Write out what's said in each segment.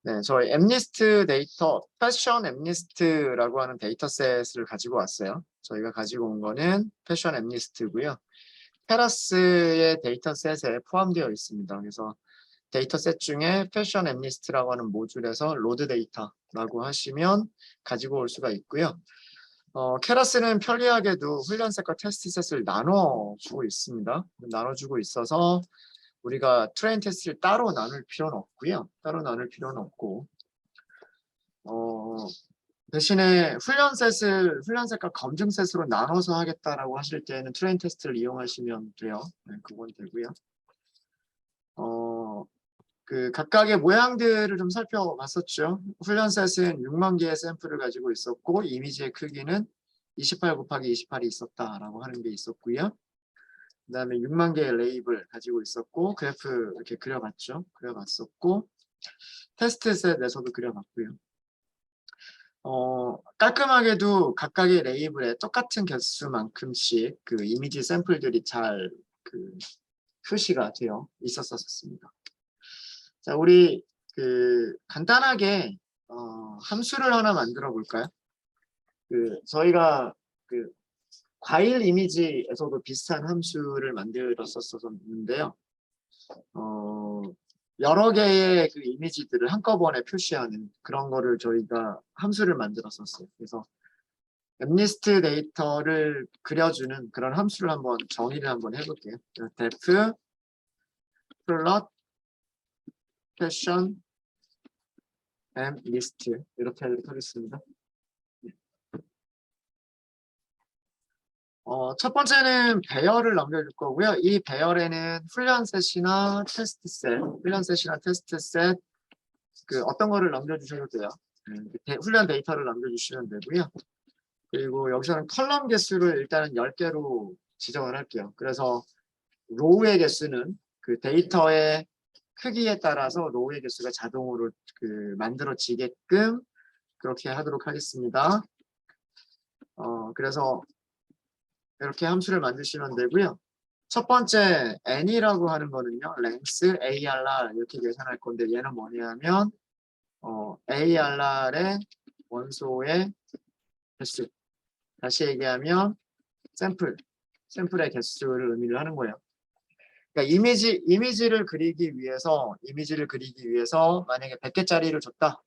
네, 저희 엠리스트 데이터, 패션 엠리스트라고 하는 데이터셋을 가지고 왔어요. 저희가 가지고 온 거는 패션 엠리스트고요. 페라스의 데이터셋에 포함되어 있습니다. 그래서 데이터셋 중에 패션 엠리스트라고 하는 모듈에서 로드 데이터라고 하시면 가지고 올 수가 있고요. 케라스는 편리하게도 훈련셋과 테스트셋을 나눠주고 있습니다. 나눠주고 있어서 우리가 트레인 테스트를 따로 나눌 필요는 없고요. 따로 나눌 필요는 없고 대신에 훈련셋과 검증셋으로 나눠서 하겠다라고 하실 때는 트레인 테스트를 이용하시면 돼요. 네, 그건 되고요. 그 각각의 모양들을 좀 살펴봤었죠. 훈련셋은 6만 개의 샘플을 가지고 있었고 이미지의 크기는 28 곱하기 28이 있었다라고 하는 게 있었고요. 그 다음에 6만 개의 레이블 가지고 있었고 그래프 이렇게 그려봤죠. 그려봤었고 테스트셋에서도 그려봤고요. 깔끔하게도 각각의 레이블에 똑같은 개수만큼씩 그 이미지 샘플들이 잘 그 표시가 되어 있었습니다. 자, 우리 그 간단하게 함수를 하나 만들어 볼까요? 저희가 그 과일 이미지에서도 비슷한 함수를 만들었었는데요. 여러 개의 그 이미지들을 한꺼번에 표시하는 그런 거를 저희가 함수를 만들었었어요. 그래서 엠리스트 데이터를 그려주는 그런 함수를 한번 정의를 한번 해볼게요. def plot 패션 엠리스트 이렇게 하도록 하겠습니다. 첫 번째는 배열을 남겨줄 거고요. 이 배열에는 훈련셋이나 테스트셋 그 어떤 거를 남겨주셔도 돼요. 훈련 데이터를 남겨주시면 되고요. 그리고 여기서는 컬럼 개수를 일단은 10개로 지정을 할게요. 그래서 로우의 개수는 그 데이터의 크기에 따라서 로우의 개수가 자동으로 그 만들어지게끔 그렇게 하도록 하겠습니다. 그래서 이렇게 함수를 만드시면 되고요. 첫 번째 n이라고 하는 거는요. length ARR 이렇게 계산할 건데 얘는 뭐냐면 ARR의 원소의 개수. 다시 얘기하면 샘플의 개수를 의미를 하는 거예요. 그러니까 이미지를 그리기 위해서 만약에 100개짜리를 줬다.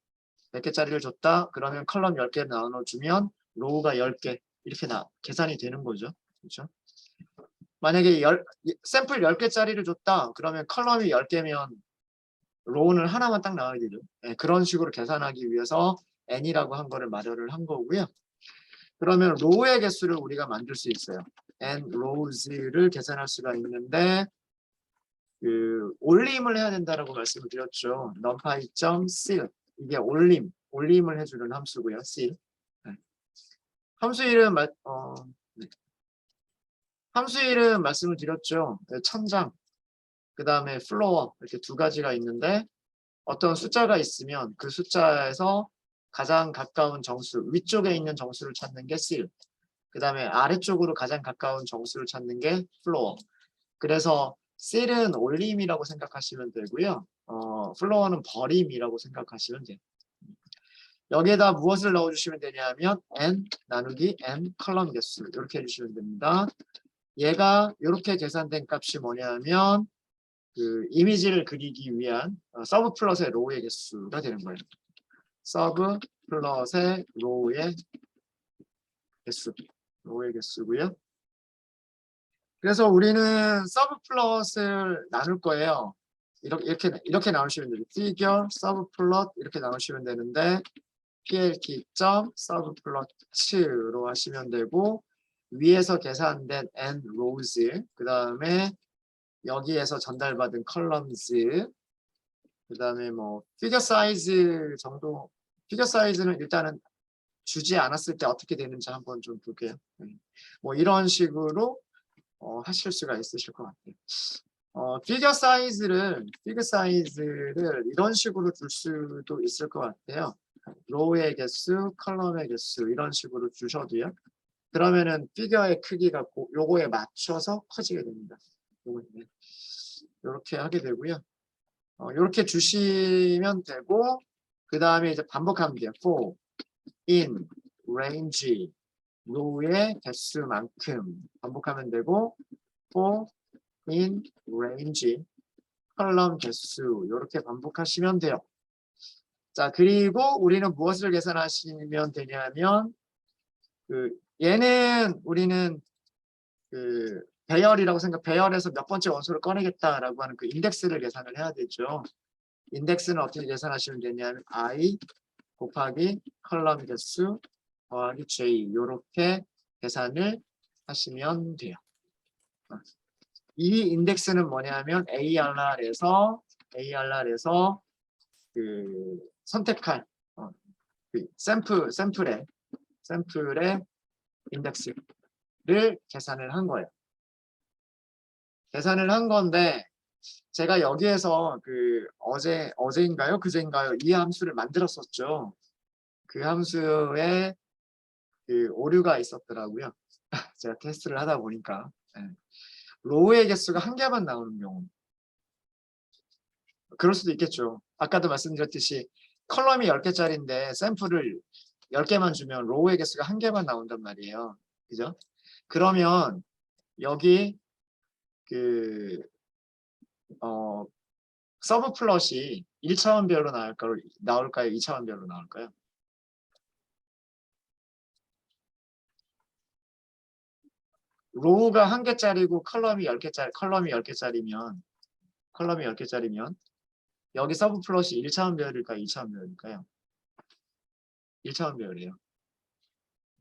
100개짜리를 줬다. 그러면 컬럼 10개 나눠주면 로우가 10개 이렇게 계산이 되는 거죠. 그렇죠? 만약에 샘플 10개짜리를 줬다. 그러면 컬럼이 10개면 로우는 하나만 딱 나와야 되죠. 네, 그런 식으로 계산하기 위해서 n이라고 한 거를 마련을 한 거고요. 그러면 로우의 개수를 우리가 만들 수 있어요. n rows를 계산할 수가 있는데 그 올림을 해야 된다라고 말씀을 드렸죠. numpy.seal 이게 올림을 해주는 함수고요. seal. 네. 함수 이름 네. 함수 이름 말씀을 드렸죠. 네, 천장, 그 다음에 플로어 이렇게 두 가지가 있는데 어떤 숫자가 있으면 그 숫자에서 가장 가까운 정수, 위쪽에 있는 정수를 찾는 게 seal. 그 다음에 아래쪽으로 가장 가까운 정수를 찾는 게 플로어. 그래서 seal은 올림이라고 생각하시면 되고요. 플로어는 버림이라고 생각하시면 돼요. 여기에다 무엇을 넣어주시면 되냐면 n 나누기 m 컬럼 개수 이렇게 해주시면 됩니다. 얘가 이렇게 계산된 값이 뭐냐면 그 이미지를 그리기 위한 서브 플러스의 로우의 개수가 되는 거예요. 서브 플러스의 로우의 개수고요. 그래서 우리는 서브 플롯을 나눌 거예요. 이렇게 나누시면 돼요. 피겨, 서브 플롯 이렇게 나누시면 되는데 plk.subplot로 하시면 되고 위에서 계산된 n rows 그 다음에 여기에서 전달받은 columns 그 다음에 뭐 피겨 사이즈 정도 피겨 사이즈는 일단은 주지 않았을 때 어떻게 되는지 한번 좀 볼게요. 뭐 이런 식으로 하실 수가 있으실 것 같아요. 피겨 사이즈를 이런 식으로 줄 수도 있을 것 같아요. 로우의 개수, 컬럼의 개수 이런 식으로 주셔도요. 그러면은 피겨의 크기가 요거에 맞춰서 커지게 됩니다. 이렇게 하게 되고요. 이렇게 주시면 되고 그 다음에 이제 반복하면 돼요. for in range row의 개수만큼 반복하면 되고 for in range 컬럼 개수 이렇게 반복하시면 돼요. 자, 그리고 우리는 무엇을 계산하시면 되냐면 얘는 우리는 배열이라고 배열에서 몇 번째 원소를 꺼내겠다라고 하는 그 인덱스를 계산을 해야 되죠. 인덱스는 어떻게 계산하시면 되냐면 I 곱하기 컬럼 개수 더하기 J 이렇게 계산을 하시면 돼요. 이 인덱스는 뭐냐면 ARR에서 선택할 샘플의 인덱스를 계산을 한 거예요. 계산을 한 건데 제가 여기에서 어제인가요? 그제인가요? 이 함수를 만들었었죠. 그 함수에 오류가 있었더라고요. 제가 테스트를 하다 보니까 로우의 개수가 한 개만 나오는 경우 그럴 수도 있겠죠. 아까도 말씀드렸듯이 컬럼이 10개짜리인데 샘플을 10개만 주면 로우의 개수가 한 개만 나온단 말이에요. 그죠? 그러면 여기 서브 플롯이 1차원별로 나올까요? 2차원별로 나올까요? 로우가 1개짜리고 컬럼이 10개짜리면 여기 서브 플롯이 1차원별일까요? 2차원별일까요? 1차원별이에요.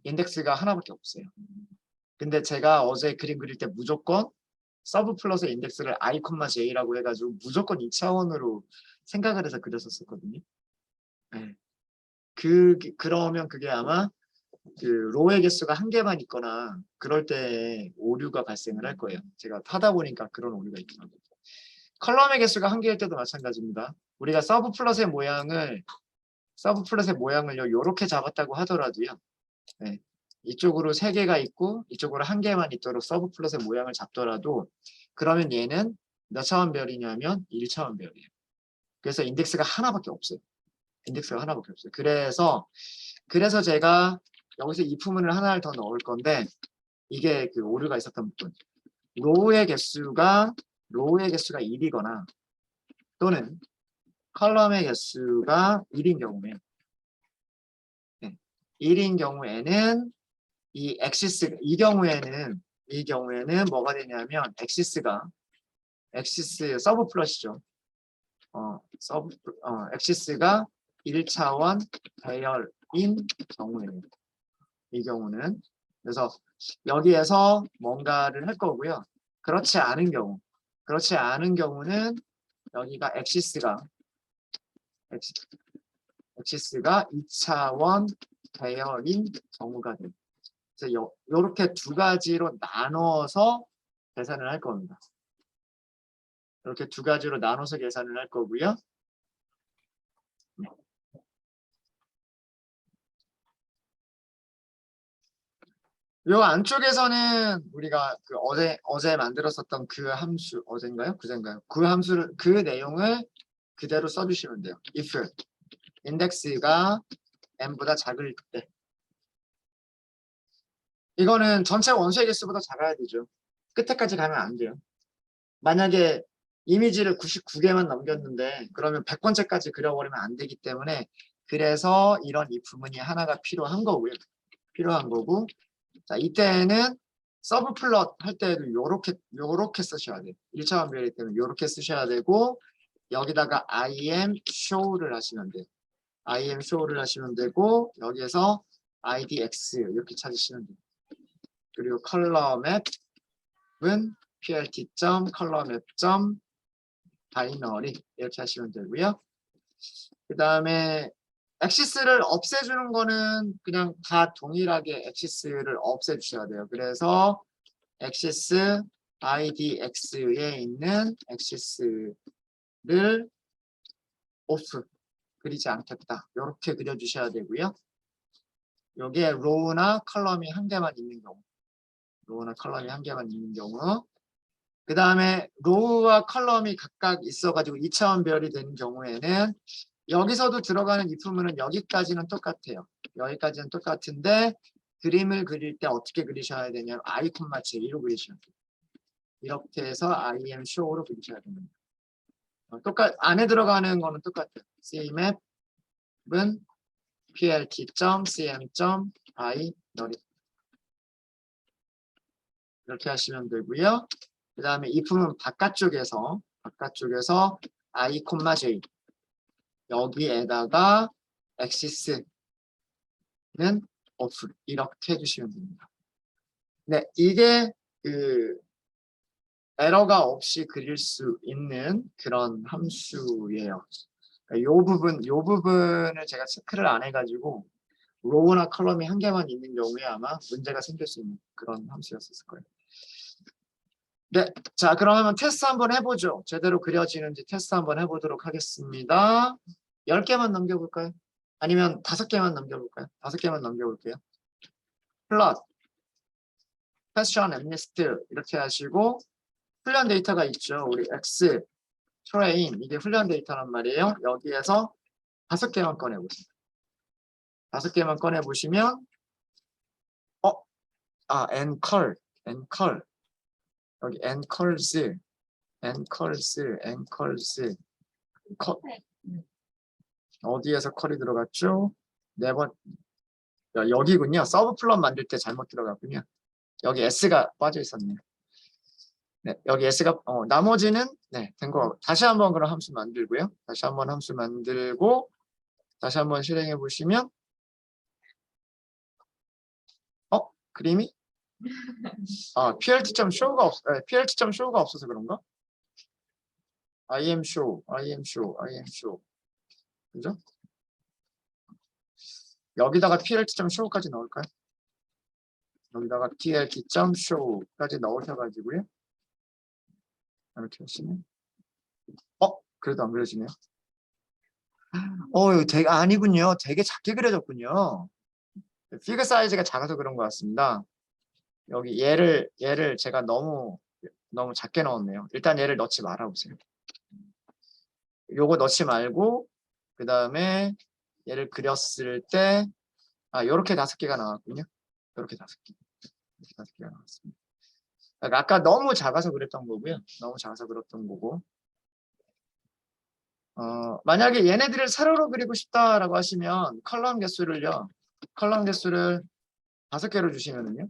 인덱스가 하나밖에 없어요. 근데 제가 어제 그림 그릴 때 무조건 서브 플롯의 인덱스를 I, J라고 해가지고 무조건 2차원으로 생각을 해서 그렸었거든요. 네. 그러면 그게 아마 로의 개수가 한 개만 있거나 그럴 때 오류가 발생을 할 거예요. 제가 하다 보니까 그런 오류가 있더라고요. 컬럼의 개수가 한 개일 때도 마찬가지입니다. 우리가 서브 플롯의 모양을요 이렇게 잡았다고 하더라도요. 네. 이쪽으로 3개가 있고 이쪽으로 1개만 있도록 서브 플롯의 모양을 잡더라도 그러면 얘는 몇 차원별이냐면 1차원별이에요. 그래서 인덱스가 하나밖에 없어요. 그래서 제가 여기서 이 부분을 하나를 더 넣을 건데 이게 오류가 있었던 부분. 로우의 개수가 1이거나 또는 컬럼의 개수가 1인 경우에 1인 경우에는 이 경우에는 뭐가 되냐면 서브 플롯이죠. 엑시스가 1차원 배열인 경우에는 이 경우는 그래서 여기에서 뭔가를 할 거고요. 그렇지 않은 경우는 여기가 엑시스가 2차원 배열인 경우가 됩니다. 그래서 이렇게 두 가지로 나눠서 계산을 할 겁니다. 이렇게 두 가지로 나눠서 계산을 할 거고요. 요 안쪽에서는 우리가 어제 만들었었던 그 함수, 어젠가요? 그젠가요? 그 내용을 그대로 써주시면 돼요. if 인덱스가 n보다 작을 때. 이거는 전체 원소의 개수보다 작아야 되죠. 끝에까지 가면 안 돼요. 만약에 이미지를 99개만 넘겼는데 그러면 100번째까지 그려버리면 안 되기 때문에 그래서 이런 이 부분이 하나가 필요한 거고 자 이때는 서브 플롯 할 때도 요렇게 쓰셔야 돼요. 1차원별이기 때문에 요렇게 쓰셔야 되고 여기다가 IM show를 하시면 돼요. IM show를 하시면 되고 여기에서 IDX 이렇게 찾으시면 돼요. 그리고 컬러 맵은 plt.colormap.binary 이렇게 하시면 되고요. 그 다음에 엑시스를 없애주는 거는 그냥 다 동일하게 엑시스를 없애주셔야 돼요. 그래서 엑시스 IDX에 있는 엑시스를 오프 그리지 않겠다. 이렇게 그려주셔야 되고요. 여기에 로우나 컬럼이 한 개만 있는 경우 그 다음에 로우와 컬럼이 각각 있어가지고 2차원별이 되는 경우에는 여기서도 들어가는 if문은 여기까지는 똑같아요. 여기까지는 똑같은데 그림을 그릴 때 어떻게 그리셔야 되냐면 I, j 로 그리셔야 돼요. 이렇게 해서 I am show로 그리셔야 됩니다. 안에 들어가는 거는 똑같아요. cmap은 plt.cm.by 이렇게 하시면 되고요. 그 다음에 if는 바깥쪽에서 I, j 여기에다가 axis는 off 이렇게 해주시면 됩니다. 네, 이게 그 에러가 없이 그릴 수 있는 그런 함수예요. 그러니까 요 부분을 제가 체크를 안 해가지고 로우나 컬럼이 한 개만 있는 경우에 아마 문제가 생길 수 있는 그런 함수였을 거예요. 네, 자 그러면 테스트 한번 해보죠. 제대로 그려지는지 테스트 한번 해보도록 하겠습니다. 10개만 넘겨볼까요? 아니면 5개만 넘겨볼까요? 5개만 넘겨볼게요. 플롯, 패션, 엠리스트 이렇게 하시고 훈련 데이터가 있죠. 우리 X, 트레인 이게 훈련 데이터란 말이에요. 여기에서 5개만 꺼내보세요. 5개만 꺼내보시면 앵컬 여기 앵컬스 어디에서 컬이 들어갔죠? 4번 여기군요. 서브 플롯 만들 때 잘못 들어갔군요. 여기 S가 빠져 있었네요. 네, 여기 S가 나머지는 네, 된 거. 다시 한번 그럼 함수 만들고요. 다시 한번 함수 만들고 다시 한번 실행해 보시면 그림이 plt.show가 없어서 그런가? I am show. 그죠? 여기다가 plt.show까지 넣을까요? 여기다가 plt.show까지 넣으셔가지고요. 이렇게 하시면 그래도 안 그려지네요. 이거 되게 아니군요. 되게 작게 그려졌군요. 피그 사이즈가 작아서 그런 것 같습니다. 여기 얘를 제가 너무 작게 넣었네요. 일단 얘를 넣지 말아보세요. 요거 넣지 말고 그 다음에 얘를 그렸을 때 요렇게 5개가 나왔군요. 요렇게 5개. 이렇게 5개가 나왔습니다. 그러니까 아까 너무 작아서 그랬던 거고요. 너무 작아서 그랬던 거고. 만약에 얘네들을 세로로 그리고 싶다라고 하시면 컬럼 개수를 5개로 주시면은요.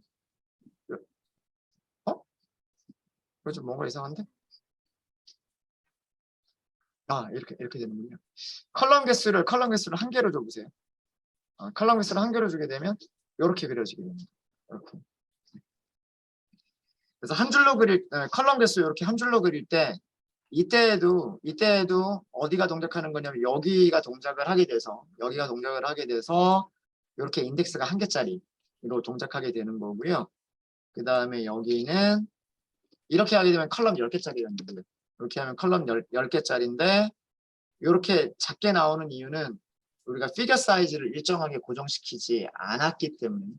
이거 좀 뭔가 이상한데? 이렇게 되는군요. 컬럼 개수를 1개로 줘보세요. 컬럼 개수를 1개로 주게 되면 이렇게 그려지게 됩니다. 이렇게. 그래서 한 줄로 컬럼 개수 이렇게 한 줄로 그릴 때 이때에도 어디가 동작하는 거냐면 여기가 동작을 하게 돼서 이렇게 인덱스가 1개짜리로 동작하게 되는 거고요. 그 다음에 여기는 이렇게 하게 되면 컬럼 10개짜리라는 거예요. 이렇게 하면 컬럼 10개짜리인데 이렇게 작게 나오는 이유는 우리가 피겨 사이즈를 일정하게 고정시키지 않았기 때문에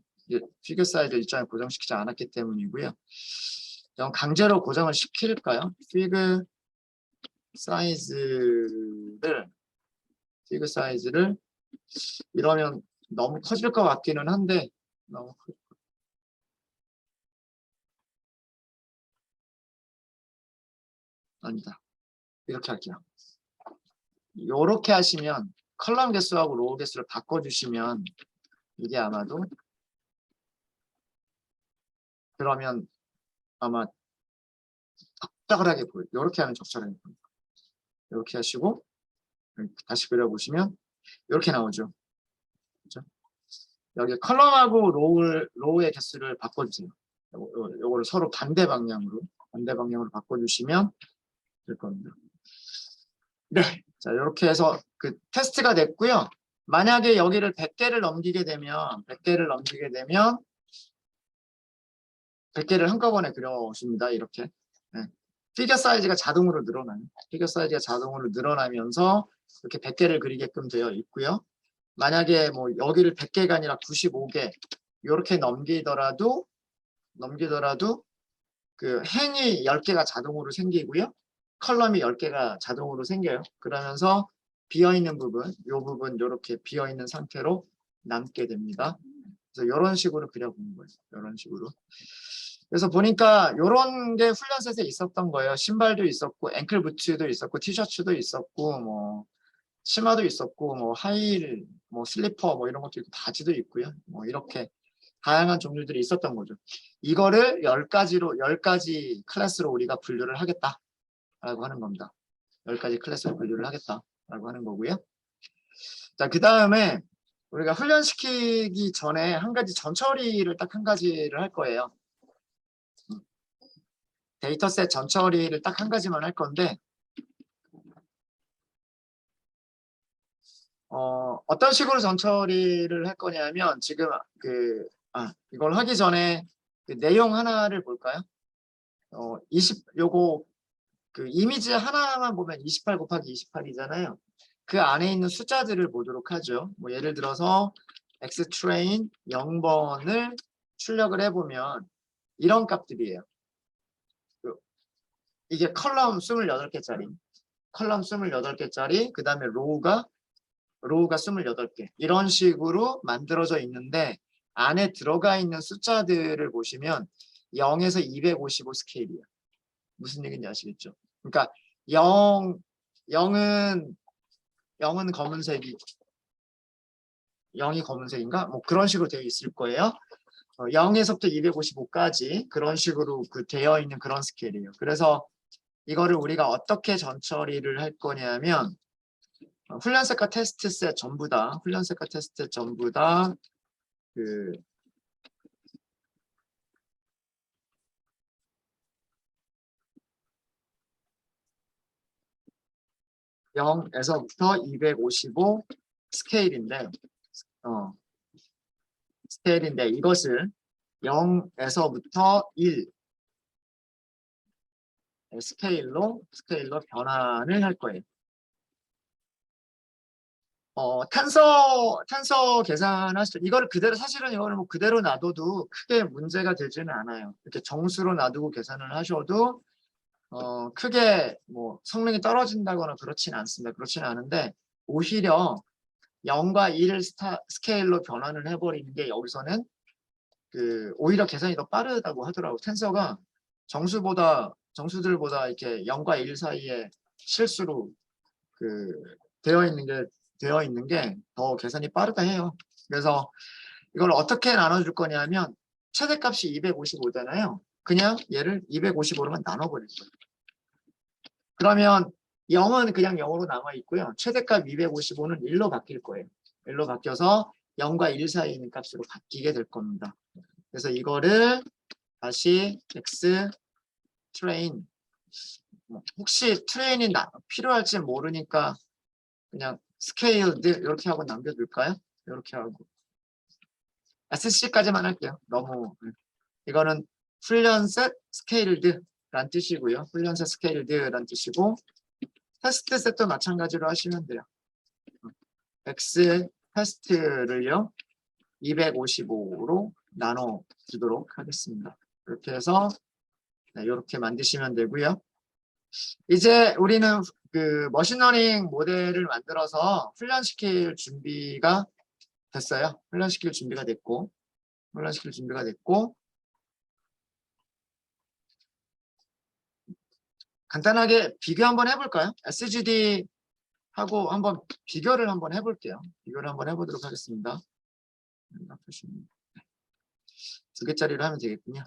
때문이고요. 그럼 강제로 고정을 시킬까요? 피겨 사이즈를 이러면 너무 커질 것 같기는 한데 너무 아니다. 이렇게 할게요. 이렇게 하시면 컬럼 개수하고 로우 개수를 바꿔주시면 이게 아마도 그러면 아마 적절하게 보여요. 이렇게 하면 적절하게 보여요. 이렇게 하시고 다시 그려보시면 이렇게 나오죠. 그렇죠? 여기 컬럼하고 로우의 개수를 바꿔주세요. 요거를 서로 반대 방향으로 바꿔주시면 될 겁니다. 네, 자 이렇게 해서 그 테스트가 됐고요. 만약에 여기를 100개를 넘기게 되면 100개를 한꺼번에 그려줍니다. 이렇게. 네. 피겨 사이즈가 자동으로 늘어나요. 피겨 사이즈가 자동으로 늘어나면서 이렇게 100개를 그리게끔 되어 있고요. 만약에 뭐 여기를 100개가 아니라 95개 이렇게 넘기더라도 그 행이 10개가 자동으로 생기고요. 컬럼이 10개가 자동으로 생겨요. 그러면서 비어있는 부분, 이 부분 이렇게 비어있는 상태로 남게 됩니다. 그래서 이런 식으로 그려보는 거예요. 이런 식으로. 그래서 보니까 이런 게 훈련셋에 있었던 거예요. 신발도 있었고, 앵클 부츠도 있었고, 티셔츠도 있었고, 뭐 치마도 있었고, 뭐 하이힐, 뭐 슬리퍼, 뭐 이런 것도 있고, 바지도 있고요. 뭐 이렇게 다양한 종류들이 있었던 거죠. 이거를 10가지 클래스로 우리가 분류를 하겠다라고 하는 겁니다. 10가지 클래스로 분류를 하겠다라고 하는 거고요. 자, 그 다음에 우리가 훈련시키기 전에 한 가지 전처리를 딱 한 가지를 할 거예요. 데이터셋 전처리를 딱 한 가지만 할 건데, 어떤 식으로 전처리를 할 거냐면, 지금 이걸 하기 전에 그 내용 하나를 볼까요? 요거 그 이미지 하나만 보면 28 곱하기 28이잖아요. 그 안에 있는 숫자들을 보도록 하죠. 뭐 예를 들어서 xtrain 0번을 출력을 해보면 이런 값들이에요. 이게 컬럼 28개짜리, 컬럼 28개짜리, 그 다음에 로우가 28개. 이런 식으로 만들어져 있는데 안에 들어가 있는 숫자들을 보시면 0에서 255 스케일이에요. 무슨 얘기인지 아시겠죠? 그러니까 0은 검은색이, 0이 검은색인가? 뭐 그런 식으로 되어 있을 거예요. 0에서부터 255까지 그런 식으로 되어 있는 그런 스케일이에요. 그래서 이거를 우리가 어떻게 전처리를 할 거냐면, 훈련셋과 테스트셋 전부 다, 훈련셋과 테스트셋 전부 다 그 0에서부터 255 스케일인데, 이것을 0에서부터 1 스케일로 변환을 할 거예요. 탄서 계산하시죠. 이거를 그대로, 사실은 이거를 뭐 그대로 놔둬도 크게 문제가 되지는 않아요. 이렇게 정수로 놔두고 계산을 하셔도 크게 뭐 성능이 떨어진다거나 그렇진 않습니다. 그렇진 않은데 오히려 0과 1 스케일로 변환을 해버리는 게 여기서는 오히려 계산이 더 빠르다고 하더라고요. 텐서가 정수들보다 이렇게 0과 1 사이에 실수로 되어 있는 게 더 계산이 빠르다 해요. 그래서 이걸 어떻게 나눠줄 거냐면 최대값이 255잖아요. 그냥 얘를 255로만 나눠버릴 거예요. 그러면 0은 그냥 0으로 남아 있고요. 최대값 255는 1로 바뀔 거예요. 1로 바뀌어서 0과 1 사이에 있는 값으로 바뀌게 될 겁니다. 그래서 이거를 다시 x 트레인, 혹시 트레인이 필요할지 모르니까 그냥 스케일드 이렇게 하고 남겨둘까요? 이렇게 하고 SC까지만 할게요. 너무 이거는 훈련셋 스케일드란 뜻이고요. 훈련셋 스케일드란 뜻이고, 테스트 셋도 마찬가지로 하시면 돼요. x 테스트를요 255로 나눠 주도록 하겠습니다. 이렇게 해서 이렇게 만드시면 되고요. 이제 우리는 머신러닝 모델을 만들어서 훈련시킬 준비가 됐어요. 훈련시킬 준비가 됐고 간단하게 비교 한번 해볼까요? SGD 하고 한번 비교를 한번 해볼게요. 비교를 한번 해보도록 하겠습니다. 2개짜리로 하면 되겠군요.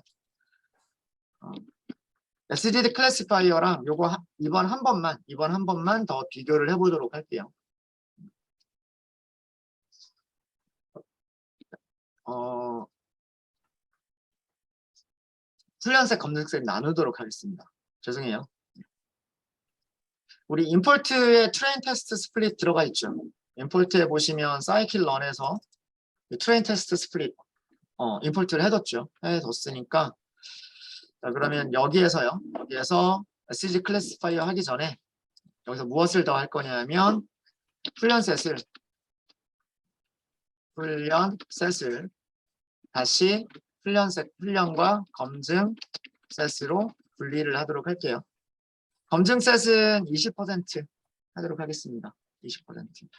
SGD 클래시파이어랑 요거 이번 한 번만 더 비교를 해보도록 할게요. 훈련색, 검색색 나누도록 하겠습니다. 죄송해요. 우리 임포트에 트레인 테스트 스플릿 들어가 있죠. 임포트에 보시면 사이클 런에서 트레인 테스트 스플릿 임포트를 해뒀으니까 자, 그러면 여기에서 SG 클래시파이어 하기 전에 여기서 무엇을 더 할 거냐면 훈련셋을 다시 훈련과 검증 셋으로 분리를 하도록 할게요. 검증 셋은 20% 하도록 하겠습니다. 20%.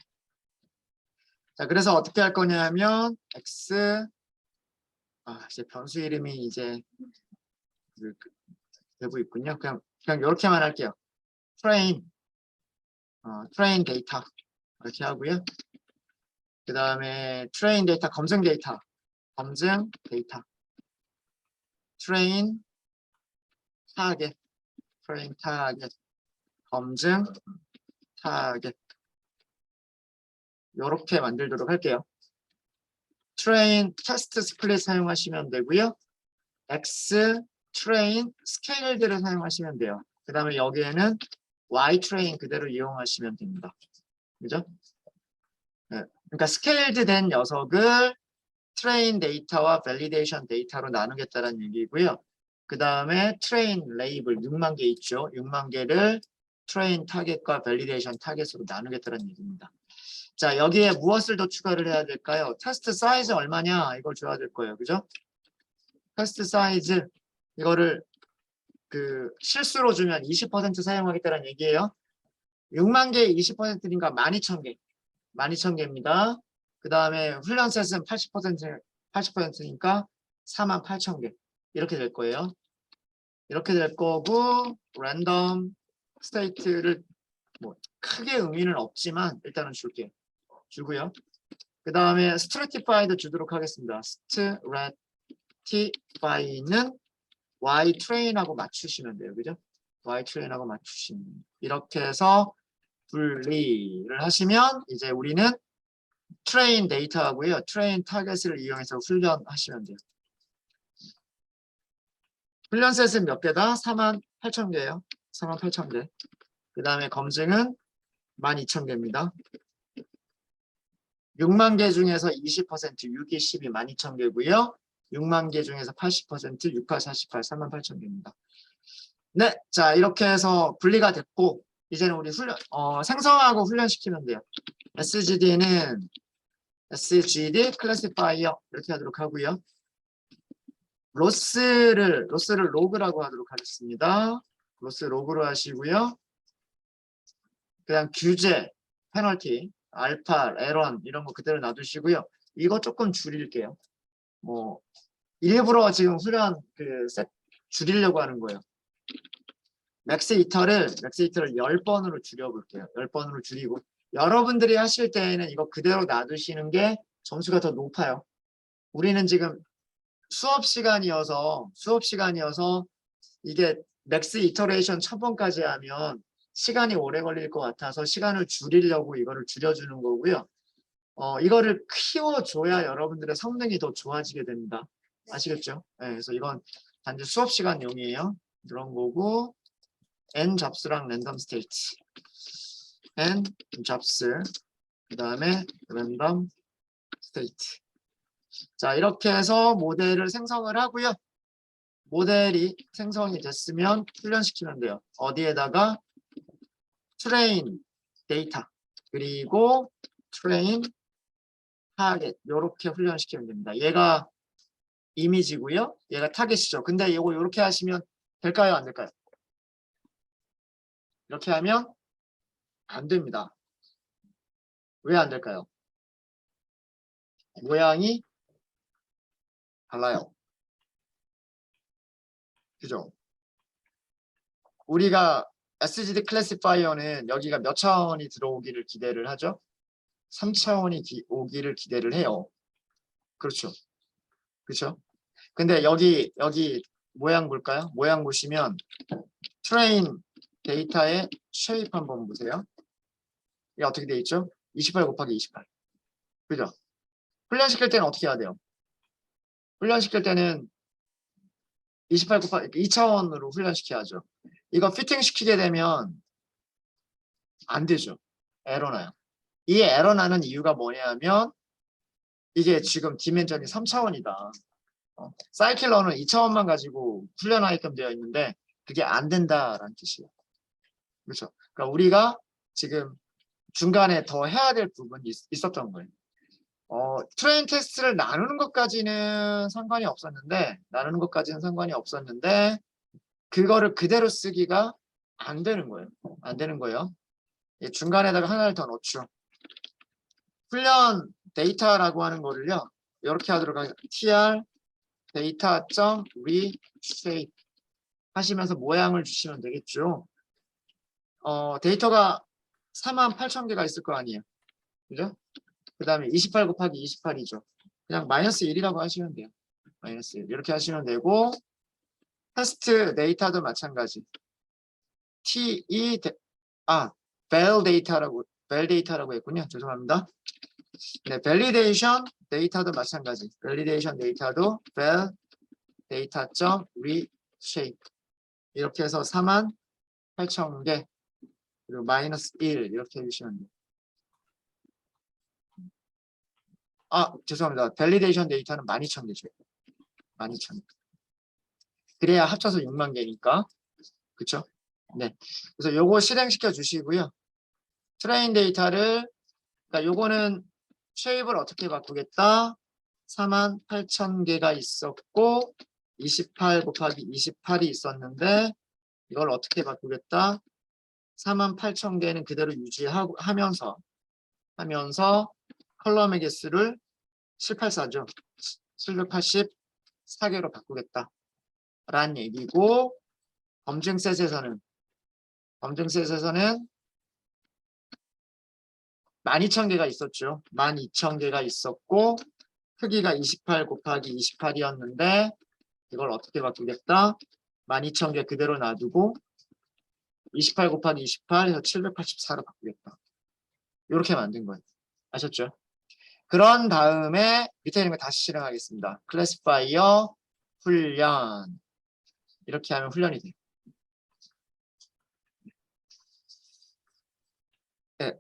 자, 그래서 어떻게 할 거냐면 x 이제 변수 이름이 이제 되고 있군요. 그냥 이렇게만 할게요. train 데이터 이렇게 하고요. 그 다음에 train 데이터 검증 데이터 train 타겟 검증 타겟 이렇게 만들도록 할게요. train test split 사용하시면 되고요. x train scale들을 사용하시면 돼요. 그 다음에 여기에는 y train 그대로 이용하시면 됩니다. 그죠? 네. 그러니까 scaled 된 녀석을 train 데이터와 validation 데이터로 나누겠다는 얘기고요. 그 다음에 train 레이블 6만 개 있죠. 6만 개를 train 타겟과 validation 타겟으로 나누겠다는 얘기입니다. 자, 여기에 무엇을 더 추가를 해야 될까요? 테스트 사이즈 얼마냐? 이걸 줘야 될 거예요. 그죠? 테스트 사이즈 이거를 실수로 주면 20% 사용하겠다는 얘기예요. 6만 개 20%니까 12,000개. 12,000개입니다. 그 다음에 훈련셋은 80%니까 48,000개. 이렇게 될 거예요. 이렇게 될 거고 랜덤 스테이트를 뭐 크게 의미는 없지만 일단은 주고요. 그 다음에 스트래티파이드 주도록 하겠습니다. 스트래티파이는 y 트레인하고 맞추시면 돼요. 그죠? y 트레인하고 맞추시면 돼요. 이렇게 해서 분리를 하시면 이제 우리는 트레인 데이터하고요. 트레인 타겟을 이용해서 훈련하시면 돼요. 훈련셋은 몇 개다? 48,000개예요. 48,000개. 그 다음에 검증은 12,000개입니다. 6만 개 중에서 20%, 6이 12, 12,000개고요. 6만 개 중에서 80%, 6화 48, 38,000개입니다. 네, 자 이렇게 해서 분리가 됐고 이제는 우리 생성하고 훈련시키면 돼요. SGD는 SGD 클래시파이어 이렇게 하도록 하고요. 로스를 로그라고 하도록 하겠습니다. 로스 로그로 하시고요. 그냥 규제, 페널티, 알파, 에런 이런 거 그대로 놔두시고요. 이거 조금 줄일게요. 뭐 일부러 지금 훈련 셋 줄이려고 하는 거예요. 맥스 이터를 10번으로 줄여볼게요. 10번으로 줄이고 여러분들이 하실 때에는 이거 그대로 놔두시는 게 점수가 더 높아요. 우리는 지금 수업 시간이어서 이게 맥스 이터레이션 1000번까지 하면 시간이 오래 걸릴 것 같아서 시간을 줄이려고 이거를 줄여주는 거고요. 이거를 키워줘야 여러분들의 성능이 더 좋아지게 됩니다. 아시겠죠? 네, 그래서 이건 단지 수업 시간용이에요. 그런 거고 n 잡스랑 랜덤 스테이트 n 잡스 그 다음에 랜덤 스테이트. 자 이렇게 해서 모델을 생성을 하고요. 모델이 생성이 됐으면 훈련시키면 돼요. 어디에다가 트레인 데이터 그리고 트레인 타겟 이렇게 훈련시키면 됩니다. 얘가 이미지고요. 얘가 타겟이죠. 근데 이거 이렇게 하시면 될까요? 안 될까요? 이렇게 하면 안 됩니다. 왜 안 될까요? 모양이 달라요. 그죠? 우리가 SGD 클래시파이어는 여기가 몇 차원이 들어오기를 기대를 하죠? 3차원이 오기를 기대를 해요. 그렇죠. 그렇죠? 근데 여기 모양 볼까요? 모양 보시면 트레인 데이터의 쉐입 한번 보세요. 이게 어떻게 돼 있죠? 28 곱하기 28. 그죠? 훈련시킬 때는 어떻게 해야 돼요? 훈련시킬 때는 28 곱하기 2차원으로 훈련시켜야죠. 이거 피팅 시키게 되면 안 되죠. 에러 나요. 이 에러 나는 이유가 뭐냐면 이게 지금 디멘전이 3차원이다. 사이클러는 2차원만 가지고 훈련하게끔 되어 있는데 그게 안 된다라는 뜻이에요. 그렇죠? 그러니까 우리가 지금 중간에 더 해야 될 부분이 있었던 거예요. 트레인 테스트를 나누는 것까지는 상관이 없었는데 그거를 그대로 쓰기가 안 되는 거예요. 안 되는 거예요. 중간에다가 하나를 더 넣죠. 훈련 데이터라고 하는 거를요. 이렇게 하도록 하겠습니다. tr data.reshape 하시면서 모양을 주시면 되겠죠. 데이터가 48,000개가 있을 거 아니에요. 그죠? 그 다음에 28 곱하기 28이죠. 그냥 마이너스 1이라고 하시면 돼요. 마이너스 1. 이렇게 하시면 되고, 테스트 데이터도 마찬가지. vel 데이터라고 했군요. 죄송합니다. 네, validation 데이터도 마찬가지. validation 데이터도 vel data.reshape 이렇게 해서 48,000개 그리고 마이너스 1 이렇게 해주시면 돼요. 죄송합니다. validation 데이터는 12,000개죠. 12,000개. 그래야 합쳐서 6만 개니까. 그쵸? 네. 그래서 요거 실행시켜 주시고요. 트레인 데이터를, 그러니까 요거는 쉐입을 어떻게 바꾸겠다? 48,000개가 있었고, 28 곱하기 28이 있었는데, 이걸 어떻게 바꾸겠다? 48,000개는 그대로 유지하면서 컬럼의 개수를 784죠. 784개로 바꾸겠다. 라는 얘기고, 검증셋에서는 12,000개가 있었죠. 12,000개가 있었고, 크기가 28 곱하기 28이었는데, 이걸 어떻게 바꾸겠다? 12,000개 그대로 놔두고, 28 곱하기 28에서 784로 바꾸겠다. 이렇게 만든 거예요. 아셨죠? 그런 다음에 밑에 있는 거 다시 실행하겠습니다. 클래시파이어 훈련. 이렇게 하면 훈련이 돼요. 네.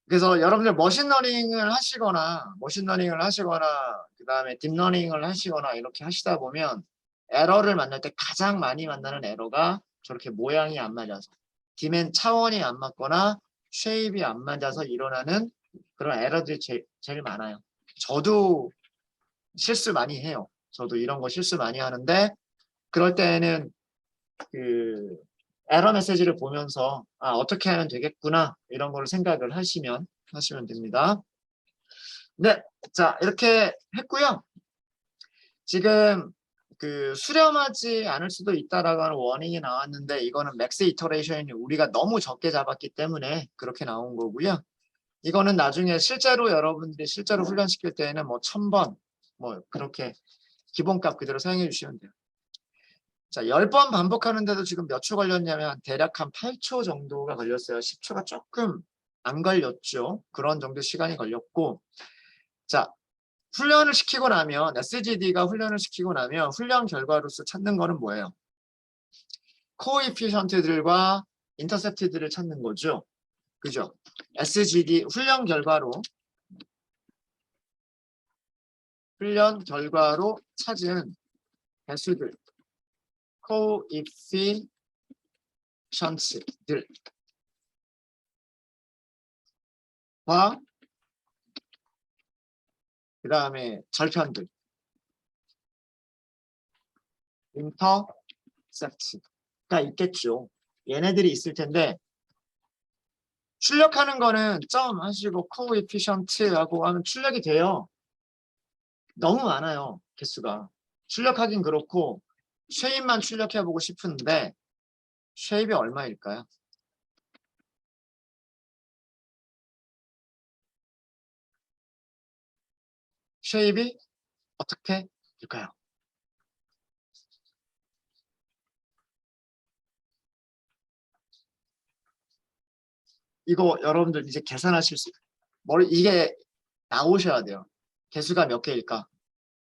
그래서 여러분들 머신러닝을 하시거나 그 다음에 딥러닝을 하시거나 이렇게 하시다 보면 에러를 만날 때 가장 많이 만나는 에러가 저렇게 모양이 안 맞아서 디멘 차원이 안 맞거나 쉐입이 안 맞아서 일어나는 그런 에러들이 제일 많아요. 저도 실수 많이 해요. 저도 이런 거 실수 많이 하는데 그럴 때에는 그 에러 메시지를 보면서 어떻게 하면 되겠구나 이런 거를 생각을 하시면 됩니다. 네, 자 이렇게 했고요. 지금 그 수렴하지 않을 수도 있다라고 하는 워닝이 나왔는데 이거는 맥스 이터레이션이 우리가 너무 적게 잡았기 때문에 그렇게 나온 거고요. 이거는 나중에 실제로 여러분들이 실제로 훈련시킬 때에는 뭐 1000번 뭐 그렇게 기본값 그대로 사용해 주시면 돼요. 자, 10번 반복하는데도 지금 몇 초 걸렸냐면 대략 한 8초 정도가 걸렸어요. 10초가 조금 안 걸렸죠. 그런 정도 시간이 걸렸고 자, 훈련을 시키고 나면 SGD가 훈련을 시키고 나면 훈련 결과로서 찾는 거는 뭐예요? 코에피션트들과 인터셉트들을 찾는 거죠. 그죠? SGD 훈련 결과로 찾은 배수들 코에피션트들과 그 다음에 절편들 인터셉트가 있겠죠. 얘네들이 있을 텐데 출력하는 거는 점 하시고 코에피션트라고 하면 출력이 돼요. 너무 많아요. 개수가. 출력하긴 그렇고 쉐입만 출력해보고 싶은데 쉐입이 얼마일까요? 쉐입이 어떻게 될까요? 이거 여러분들 이제 계산하실 수 이게 나오셔야 돼요. 개수가 몇 개일까?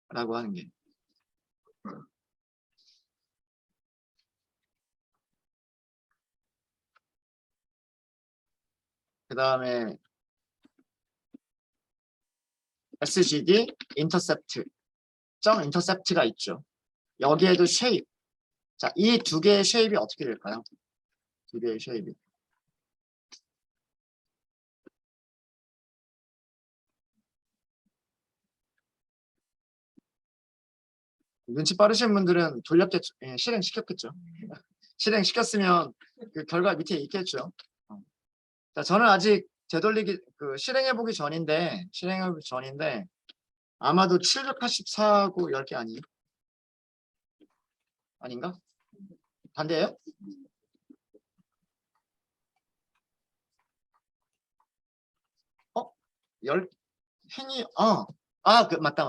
라고 하는 게. 그 다음에 SGD 인터셉트 점 인터셉트가 있죠. 여기에도 쉐입. 자, 이 두 개의 쉐입이 어떻게 될까요? 두 개의 쉐입이. 눈치 빠르신 분들은 돌렸겠죠. 예, 실행시켰겠죠. 실행시켰으면 그 결과 밑에 있겠죠. 자, 저는 아직 되돌리기 실행해보기 전인데 아마도 784고 10개 아니에요? 아닌가? 반대예요? 어? 열 행이 맞다.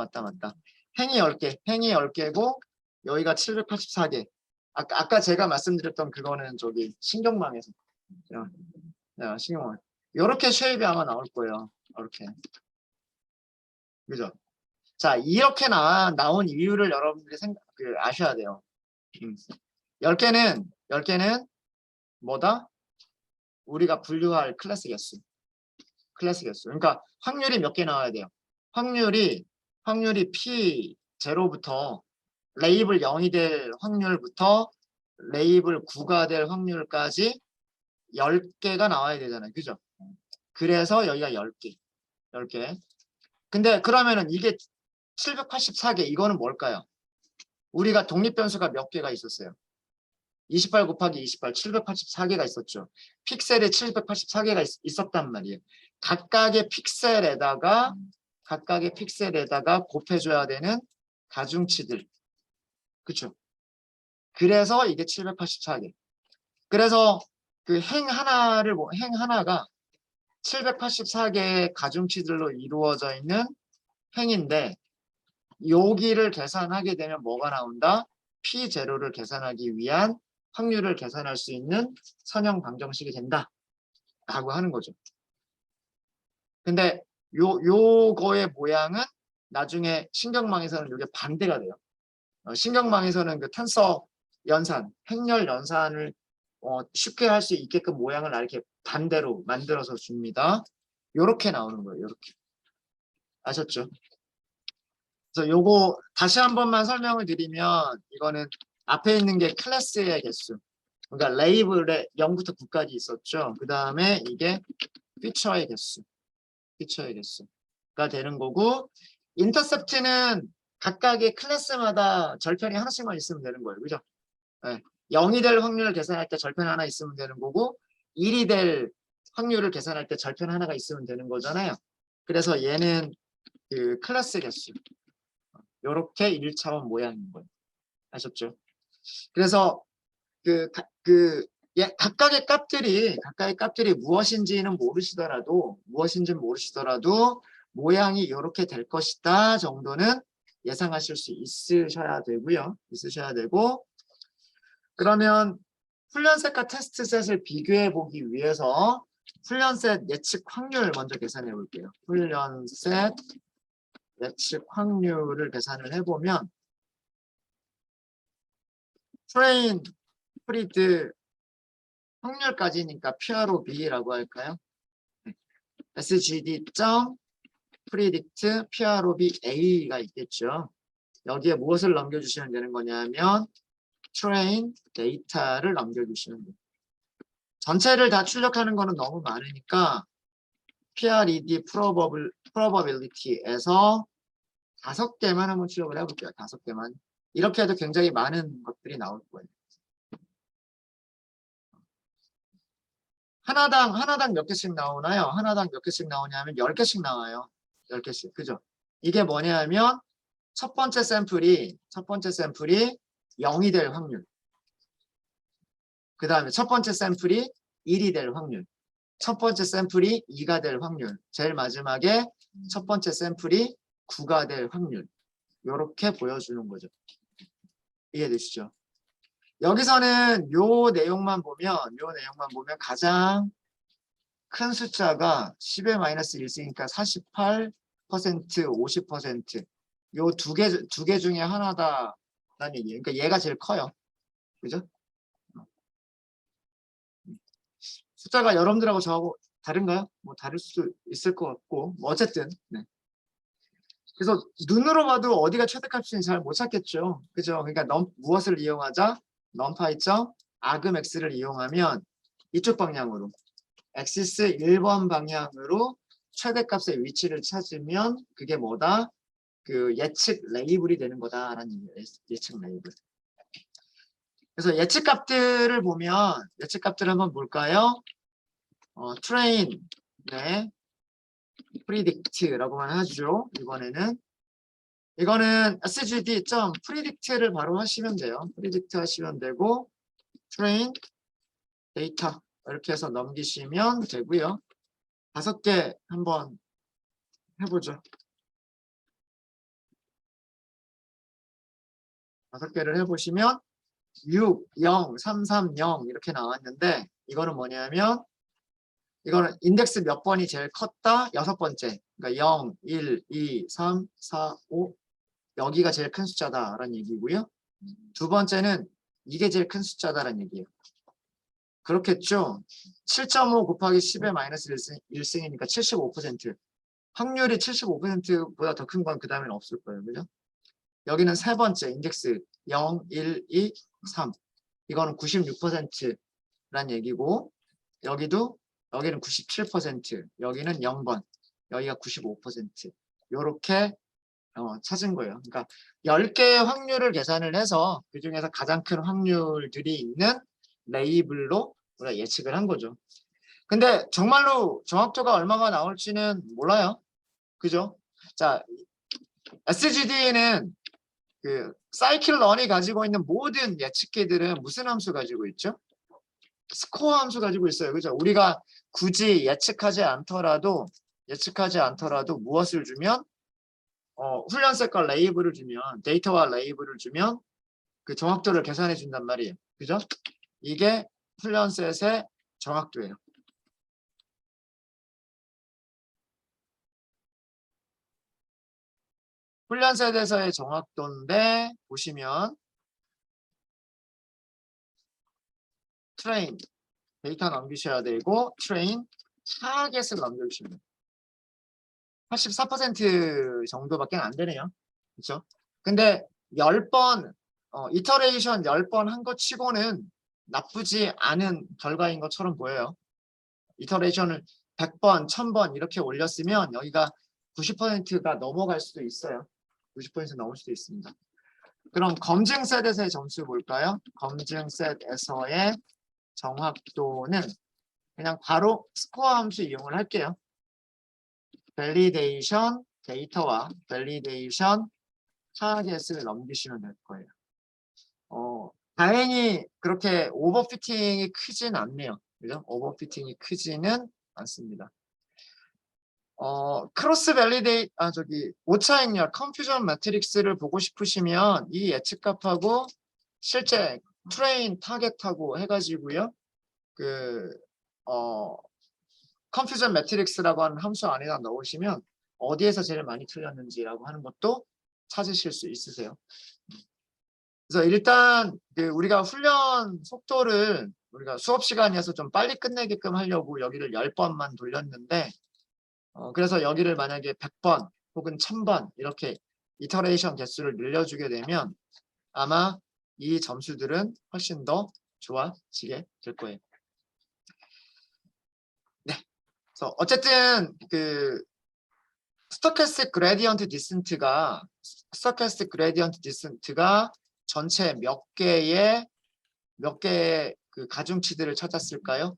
행이 10개. 행이 10개고 여기가 784개. 아까 제가 말씀드렸던 그거는 저기 신경망에서. 신경망. 이렇게 쉐입이 아마 나올 거예요. 이렇게. 그죠? 자, 이렇게 나온 이유를 여러분들이 아셔야 돼요. 10개는 뭐다? 우리가 분류할 클래스 개수. 그러니까 확률이 몇 개 나와야 돼요? 확률이 P0부터 레이블 0이 될 확률부터 레이블 9가 될 확률까지 10개가 나와야 되잖아요. 그죠? 그래서 여기가 10개. 근데 그러면은 이게 784개 이거는 뭘까요? 우리가 독립변수가 몇 개가 있었어요? 28 곱하기 28, 784개가 있었죠. 픽셀에 784개가 있었단 말이에요. 각각의 픽셀에다가 곱해줘야 되는 가중치들. 그쵸? 그래서 이게 784개. 그래서 그 행 하나가 784개의 가중치들로 이루어져 있는 행인데 여기를 계산하게 되면 뭐가 나온다? P0를 계산하기 위한 확률을 계산할 수 있는 선형 방정식이 된다 라고 하는 거죠. 근데 요거의 모양은 나중에 신경망에서는 이게 반대가 돼요. 신경망에서는 그 텐서 연산, 행렬 연산을 쉽게 할 수 있게끔 모양을 이렇게 반대로 만들어서 줍니다. 요렇게 나오는 거예요. 요렇게. 아셨죠? 그래서 요거 다시 한 번만 설명을 드리면 이거는 앞에 있는 게 클래스의 개수. 그러니까 레이블에 0부터 9까지 있었죠. 그 다음에 이게 피처의 개수가 되는 거고 인터셉트는 각각의 클래스마다 절편이 하나씩만 있으면 되는 거예요. 그죠? 네. 0이 될 확률을 계산할 때 절편 하나 있으면 되는 거고 1이 될 확률을 계산할 때 절편 하나가 있으면 되는 거잖아요. 그래서 얘는 그 클래스 개수. 요렇게 1차원 모양인 거예요. 아셨죠? 그래서 각각의 값들이 무엇인지는 모르시더라도 모양이 이렇게 될 것이다 정도는 예상하실 수 있으셔야 되고 그러면 훈련셋과 테스트셋을 비교해 보기 위해서 훈련셋 예측 확률 먼저 계산해 볼게요. 훈련셋 예측 확률을 계산을 해보면 트레인 프리드 확률까지니까 PROV라고 할까요? SGD.predict PROV A가 있겠죠. 여기에 무엇을 넘겨주시면 되는 거냐면 train 데이터를 넘겨주시면 돼요. 전체를 다 출력하는 거는 너무 많으니까 PRED probability에서 5개만 한번 출력을 해볼게요. 5개만. 이렇게 해도 굉장히 많은 것들이 나올 거예요. 하나당 몇 개씩 나오나요? 하나당 몇 개씩 나오냐면 10개씩 나와요. 10개씩. 그죠? 이게 뭐냐면 첫 번째 샘플이 0이 될 확률. 그 다음에 첫 번째 샘플이 1이 될 확률. 첫 번째 샘플이 2가 될 확률. 제일 마지막에 첫 번째 샘플이 9가 될 확률. 이렇게 보여주는 거죠. 이해되시죠? 여기서는 요 내용만 보면 가장 큰 숫자가 10의 마이너스 1이니까 48%, 50%. 요 두 개 중에 하나다라는 얘기예요. 그러니까 얘가 제일 커요. 그죠? 숫자가 여러분들하고 저하고 다른가요? 뭐 다를 수도 있을 것 같고 뭐 어쨌든 네. 그래서 눈으로 봐도 어디가 최대값인지 잘 못 찾겠죠. 그죠? 그러니까 무엇을 이용하자? numPy.argmax를 이용하면 이쪽 방향으로 엑시스 1번 방향으로 최대값의 위치를 찾으면 그게 뭐다? 그 예측 레이블이 되는 거다라는 얘기예요. 예측 레이블. 그래서 예측값들을 한번 볼까요? train, 네, predict라고만 하죠. 이번에는 이거는 sgd.predict를 바로 하시면 돼요. predict 하시면 되고 train data 이렇게 해서 넘기시면 되고요. 5개 한번 해보죠. 5개를 해보시면 6, 0, 3, 3, 0 이렇게 나왔는데 이거는 뭐냐면 이거는 인덱스 몇 번이 제일 컸다? 6번째. 그러니까 0, 1, 2, 3, 4, 5 여기가 제일 큰 숫자다라는 얘기고요. 두 번째는 이게 제일 큰 숫자다라는 얘기예요. 그렇겠죠? 7.5 곱하기 10의 마이너스 1승이니까 75%. 확률이 75%보다 더 큰 건 그 다음에는 없을 거예요. 그죠? 여기는 세 번째 인덱스 0, 1, 2, 3. 이거는 96%란 얘기고 여기는 97%, 여기는 0번, 여기가 95%. 요렇게 찾은 거예요. 그러니까 10개의 확률을 계산을 해서 그 중에서 가장 큰 확률들이 있는 레이블로 우리가 예측을 한 거죠. 근데 정말로 정확도가 얼마가 나올지는 몰라요. 그죠? 자, SGD는 그 사이클런이 가지고 있는 모든 예측기들은 무슨 함수 가지고 있죠? 스코어 함수 가지고 있어요. 그죠? 우리가 굳이 예측하지 않더라도 무엇을 주면 훈련셋과 레이블을 주면 데이터와 레이블을 주면 그 정확도를 계산해 준단 말이에요. 그죠? 이게 훈련셋의 정확도예요. 훈련셋에서의 정확도인데 보시면 트레인 데이터 넘기셔야 되고 트레인 타겟을 넘겨주시면 돼요. 84% 정도밖에 안 되네요. 그렇죠? 근데 10번 이터레이션 10번 한 것 치고는 나쁘지 않은 결과인 것처럼 보여요. 이터레이션을 100번, 1000번 이렇게 올렸으면 여기가 90%가 넘어갈 수도 있어요. 90% 넘을 수도 있습니다. 그럼 검증 셋에서의 점수 볼까요? 검증 셋에서의 정확도는 그냥 바로 스코어 함수 이용을 할게요. 밸리데이션 데이터와 밸리데이션 타겟을 넘기시면 될 거예요. 다행히 그렇게 오버피팅이 크진 않네요. 그죠? 오버피팅이 크지는 않습니다. 크로스 밸리데이 오차행렬 컨퓨전 매트릭스를 보고 싶으시면 이 예측값하고 실제 트레인 타겟하고 해가지고요. 컨퓨전 매트릭스라고 하는 함수 안에다 넣으시면 어디에서 제일 많이 틀렸는지라고 하는 것도 찾으실 수 있으세요. 그래서 일단 우리가 훈련 속도를 우리가 수업 시간이어서 좀 빨리 끝내게끔 하려고 여기를 10번만 돌렸는데 그래서 여기를 만약에 100번 혹은 1000번 이렇게 이터레이션 개수를 늘려주게 되면 아마 이 점수들은 훨씬 더 좋아지게 될 거예요. 네. 그래서 어쨌든 스토캐스틱 그레디언트 디센트가 전체 몇 개의 그 가중치들을 찾았을까요?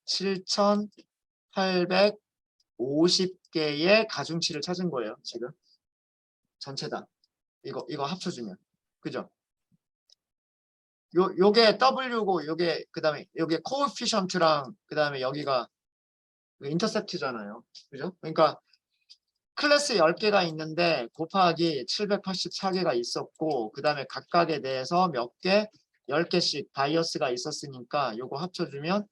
7,850개의 가중치를 찾은 거예요. 지금 전체 다 이거 합쳐주면 그죠? 요게 W고 요게 그다음에 요게 코에피션트랑 그다음에 여기가 인터셉트잖아요. 그죠? 그러니까 클래스 10개가 있는데 곱하기 784개가 있었고 그 다음에 각각에 대해서 몇 개? 10개씩 바이어스가 있었으니까 요거 합쳐주면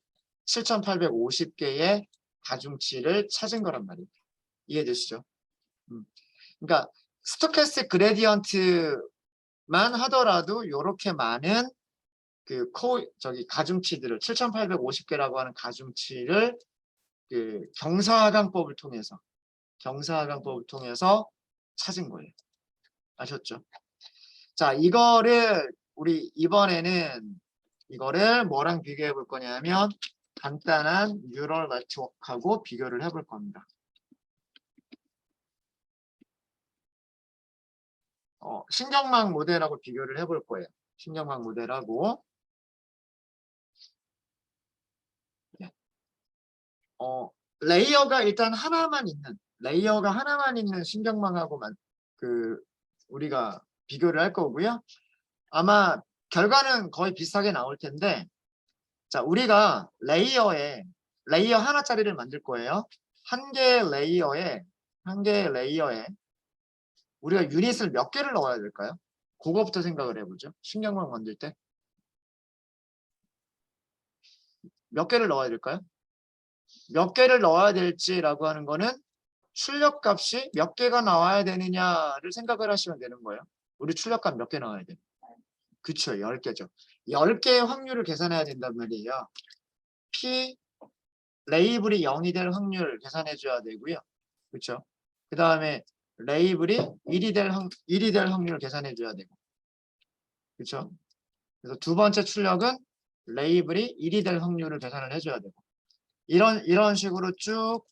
7,850개의 가중치를 찾은 거란 말이에요. 이해되시죠? 그러니까 스토캐스틱 그레디언트만 하더라도 요렇게 많은 가중치들을 7,850개라고 하는 가중치를 경사하강법을 통해서 찾은 거예요. 아셨죠? 자, 우리 이번에는 이거를 뭐랑 비교해 볼 거냐면 간단한 뉴럴 네트워크하고 비교를 해볼 겁니다. 신경망 모델하고 비교를 해볼 거예요. 신경망 모델하고 레이어가 일단 레이어가 하나만 있는 신경망하고만 우리가 비교를 할 거고요. 아마 결과는 거의 비슷하게 나올 텐데, 자, 우리가 레이어 하나짜리를 만들 거예요. 한 개의 레이어에 우리가 유닛을 몇 개를 넣어야 될까요? 그거부터 생각을 해보죠. 신경망 만들 때 몇 개를 넣어야 될까요? 몇 개를 넣어야 될지라고 하는 거는 출력값이 몇 개가 나와야 되느냐를 생각을 하시면 되는 거예요. 우리 출력값 몇 개 나와야 돼요? 그쵸, 10개죠. 10개의 확률을 계산해야 된단 말이에요. P 레이블이 0이 될 확률 계산해 줘야 되고요. 그쵸? 그 다음에 레이블이 1이 될 확률 계산해 줘야 되고. 그쵸? 그래서 두 번째 출력은 레이블이 1이 될 확률을 계산을 해줘야 되고. 이런 식으로 쭉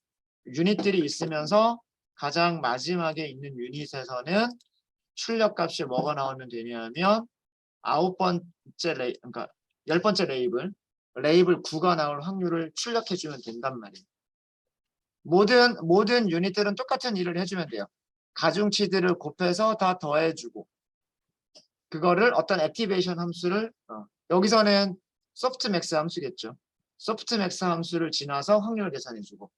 유닛들이 있으면서 가장 마지막에 있는 유닛에서는 출력값이 뭐가 나오면 되냐면 9번째 그러니까 10번째 레이블 9가 나올 확률을 출력해주면 된단 말이에요. 모든 유닛들은 똑같은 일을 해주면 돼요. 가중치들을 곱해서 다 더해주고 그거를 어떤 액티베이션 함수를 여기서는 소프트맥스 함수겠죠. 소프트맥스 함수를 지나서 확률을 계산해주고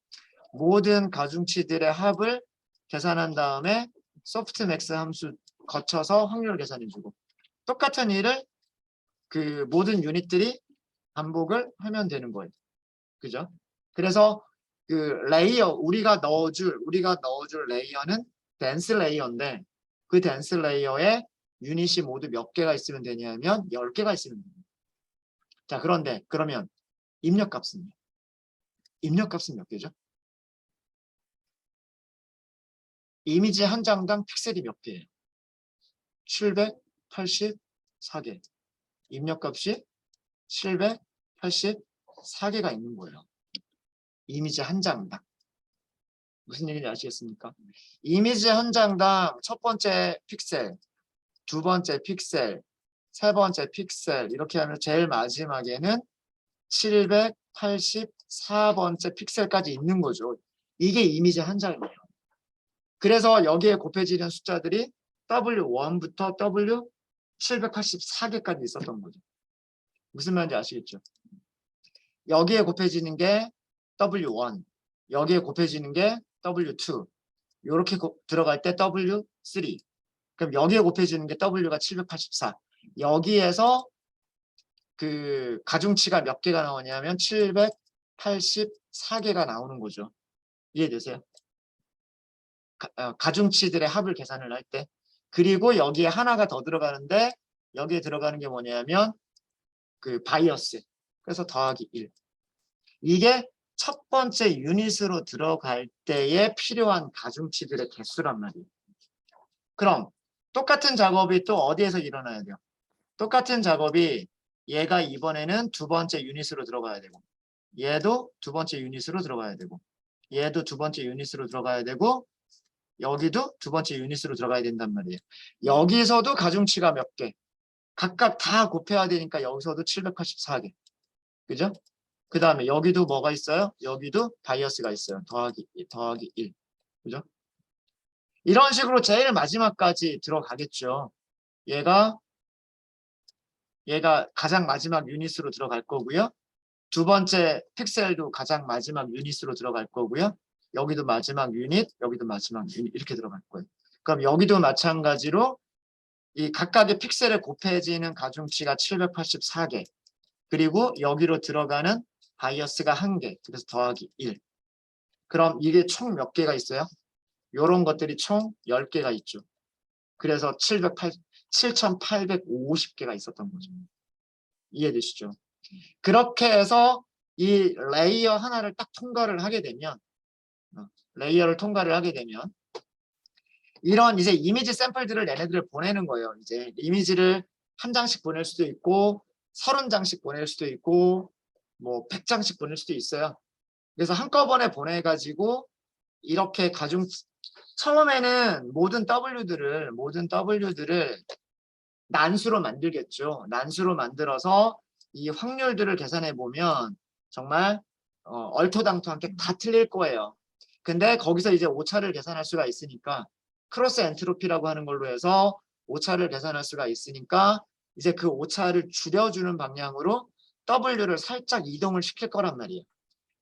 모든 가중치들의 합을 계산한 다음에 소프트맥스 함수 거쳐서 확률을 계산해주고 똑같은 일을 그 모든 유닛들이 반복을 하면 되는 거예요. 그죠? 그래서 그 우리가 넣어줄 레이어는 덴스 레이어인데 그 덴스 레이어에 유닛이 모두 몇 개가 있으면 되냐면 10개가 있으면 됩니다. 자, 그러면 입력값은 몇 개죠? 이미지 한 장당 픽셀이 몇 개예요? 784개. 입력값이 784개가 있는 거예요. 이미지 한 장당. 무슨 얘기인지 아시겠습니까? 이미지 한 장당 첫 번째 픽셀, 두 번째 픽셀, 세 번째 픽셀 이렇게 하면 제일 마지막에는 784번째 픽셀까지 있는 거죠. 이게 이미지 한 장이에요. 그래서 여기에 곱해지는 숫자들이 W1부터 W784개까지 있었던 거죠. 무슨 말인지 아시겠죠? 여기에 곱해지는 게 W1, 여기에 곱해지는 게 W2, 이렇게 들어갈 때 W3, 그럼 여기에 곱해지는 게 W가 784. 여기에서 그 가중치가 몇 개가 나오냐면 784개가 나오는 거죠. 이해되세요? 가중치들의 합을 계산을 할 때. 그리고 여기에 하나가 더 들어가는데 여기에 들어가는 게 뭐냐면 그 바이어스. 그래서 더하기 1. 이게 첫 번째 유닛으로 들어갈 때에 필요한 가중치들의 개수란 말이에요. 그럼 똑같은 작업이 또 어디에서 일어나야 돼요? 똑같은 작업이 얘가 이번에는 두 번째 유닛으로 들어가야 되고 얘도 두 번째 유닛으로 들어가야 되고 얘도 두 번째 유닛으로 들어가야 되고 여기도 두 번째 유닛으로 들어가야 된단 말이에요. 여기서도 가중치가 몇 개? 각각 다 곱해야 되니까 여기서도 784개. 그죠? 그 다음에 여기도 뭐가 있어요? 여기도 바이어스가 있어요. 더하기 1. 그죠? 이런 식으로 제일 마지막까지 들어가겠죠. 얘가 가장 마지막 유닛으로 들어갈 거고요. 두 번째 픽셀도 가장 마지막 유닛으로 들어갈 거고요. 여기도 마지막 유닛, 여기도 마지막 유닛 이렇게 들어갈 거예요. 그럼 여기도 마찬가지로 이 각각의 픽셀에 곱해지는 가중치가 784개. 그리고 여기로 들어가는 바이어스가 1개. 그래서 더하기 1. 그럼 이게 총 몇 개가 있어요? 이런 것들이 총 10개가 있죠. 그래서 7,850개가 있었던 거죠. 이해되시죠? 그렇게 해서 이 레이어 하나를 딱 통과를 하게 되면 이런 이제 이미지 샘플들을 얘네들을 보내는 거예요. 이제 이미지를 한 장씩 보낼 수도 있고 30장씩 보낼 수도 있고 뭐 100장씩 보낼 수도 있어요. 그래서 한꺼번에 보내가지고 이렇게 처음에는 모든 W들을 난수로 만들겠죠. 난수로 만들어서 이 확률들을 계산해 보면 정말 얼토당토하게 다 틀릴 거예요. 근데 거기서 이제 오차를 계산할 수가 있으니까 크로스 엔트로피라고 하는 걸로 해서 오차를 계산할 수가 있으니까 이제 그 오차를 줄여주는 방향으로 W를 살짝 이동을 시킬 거란 말이에요.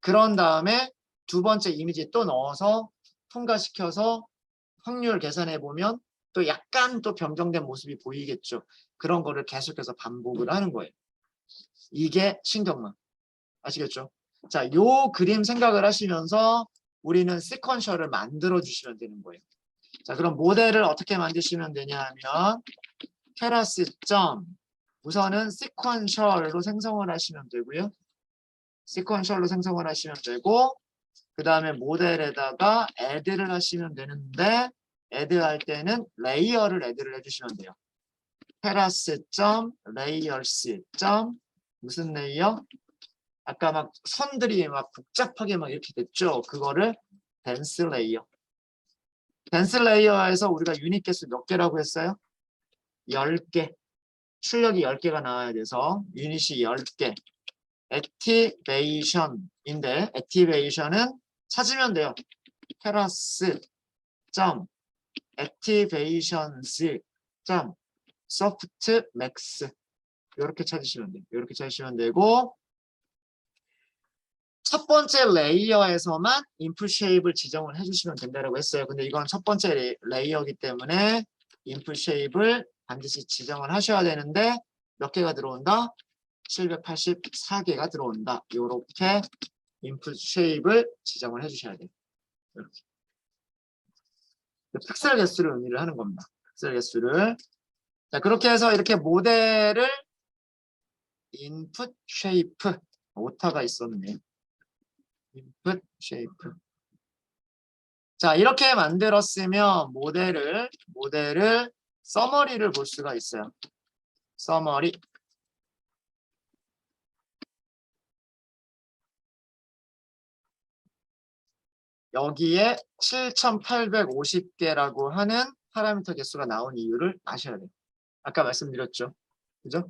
그런 다음에 두 번째 이미지 또 넣어서 통과시켜서 확률 계산해 보면 또 약간 또 변경된 모습이 보이겠죠. 그런 거를 계속해서 반복을 하는 거예요. 이게 신경망. 아시겠죠? 자, 요 그림 생각을 하시면서 우리는 시퀀셜을 만들어 주시면 되는 거예요. 자, 그럼 모델을 어떻게 만드시면 되냐 하면 케라스 점 우선은 시퀀셜로 생성을 하시면 되고요. 시퀀셜로 생성을 하시면 되고 그 다음에 모델에다가 add를 하시면 되는데 add 할 때는 레이어를 add를 해주시면 돼요. 테라스 점 레이어스 점 무슨 레이어? 아까 막 선들이 막 복잡하게 막 이렇게 됐죠. 그거를 덴스 레이어. 덴스 레이어에서 우리가 유닛 개수 몇 개라고 했어요? 10개. 출력이 10개가 나와야 돼서 유닛이 10개. 액티베이션인데 액티베이션은 찾으면 돼요. 테라스 점 액티베이션스 점 소프트 맥스 이렇게 찾으시면 돼요. 이렇게 찾으시면 되고 첫 번째 레이어에서만 인풋 쉐입을 지정을 해주시면 된다고 했어요. 근데 이건 첫 번째 레이어이기 때문에 인풋 쉐입을 반드시 지정을 하셔야 되는데 몇 개가 들어온다? 784개가 들어온다. 이렇게 인풋 쉐입을 지정을 해주셔야 돼요. 이렇게. 픽셀 개수를 의미를 하는 겁니다. 픽셀 개수를. 자, 그렇게 해서 이렇게 모델을 인풋 쉐이프 오타가 있었네. 인풋 쉐이프. 자, 이렇게 만들었으면 모델을 서머리를 볼 수가 있어요. 서머리. 여기에 7850개라고 하는 파라미터 개수가 나온 이유를 아셔야 돼요. 아까 말씀드렸죠. 그죠?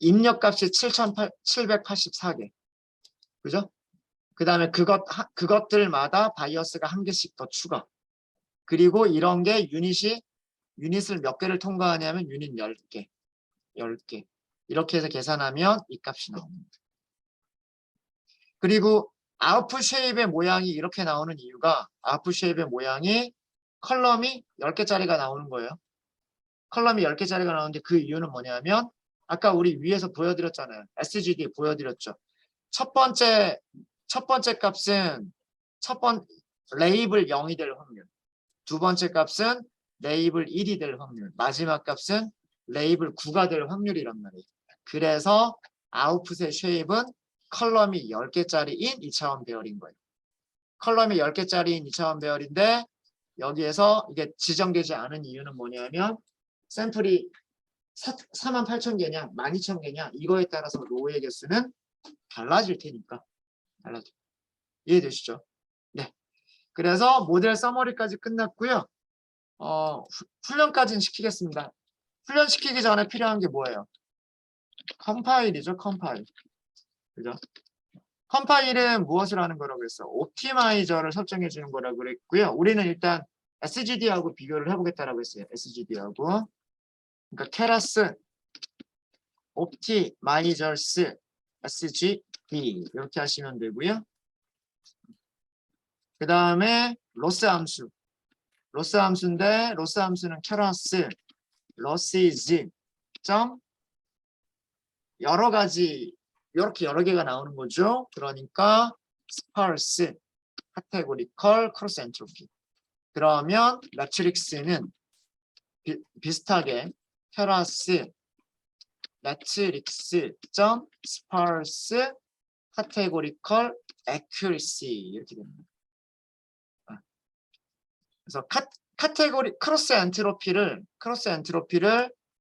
입력값이 784개. 그죠? 그 다음에 그것들마다 바이어스가 한 개씩 더 추가. 그리고 이런 게 유닛을 몇 개를 통과하냐면 유닛 10개. 10개. 이렇게 해서 계산하면 이 값이 나옵니다. 그리고 아웃풋 쉐입의 모양이 이렇게 나오는 이유가 아웃풋 쉐입의 모양이 컬럼이 10개짜리가 나오는 거예요. 컬럼이 10개짜리가 나오는데 그 이유는 뭐냐면 아까 우리 위에서 보여드렸잖아요. SGD 보여드렸죠. 첫 번째 값은 레이블 0이 될 확률. 두 번째 값은 레이블 1이 될 확률. 마지막 값은 레이블 9가 될 확률이란 말이에요. 그래서 아웃풋의 쉐입은 컬럼이 10개짜리인 2차원 배열인 거예요. 컬럼이 10개짜리인 2차원 배열인데 여기에서 이게 지정되지 않은 이유는 뭐냐면 샘플이 48,000개냐 12,000개냐 이거에 따라서 로우의 개수는 달라질 테니까. 달라져. 이해되시죠? 네. 그래서 모델 서머리까지 끝났고요. 훈련까지는 시키겠습니다. 훈련시키기 전에 필요한 게 뭐예요? 컴파일이죠. 컴파일. 그죠? 컴파일은 무엇을 하는 거라고 했어? 옵티마이저를 설정해 주는 거라고 그랬고요. 우리는 일단 SGD하고 비교를 해보겠다라고 했어요. SGD하고. 그러니까 케라스 옵티마이저스 SGD 이렇게 하시면 되고요. 그 다음에 로스 함수. 로스 함수인데 로스 함수는 케라스 로시즈 점 여러 가지 이렇게 여러 개가 나오는 거죠. 그러니까 스파르스 카테고리컬 크로스 엔트로피. 그러면 매트릭스는 비슷하게 테라스 매트릭스 점 스파르스 카테고리컬 애큐리시 이렇게 됩니다. 그래서 카테고리 크로스 엔트로피를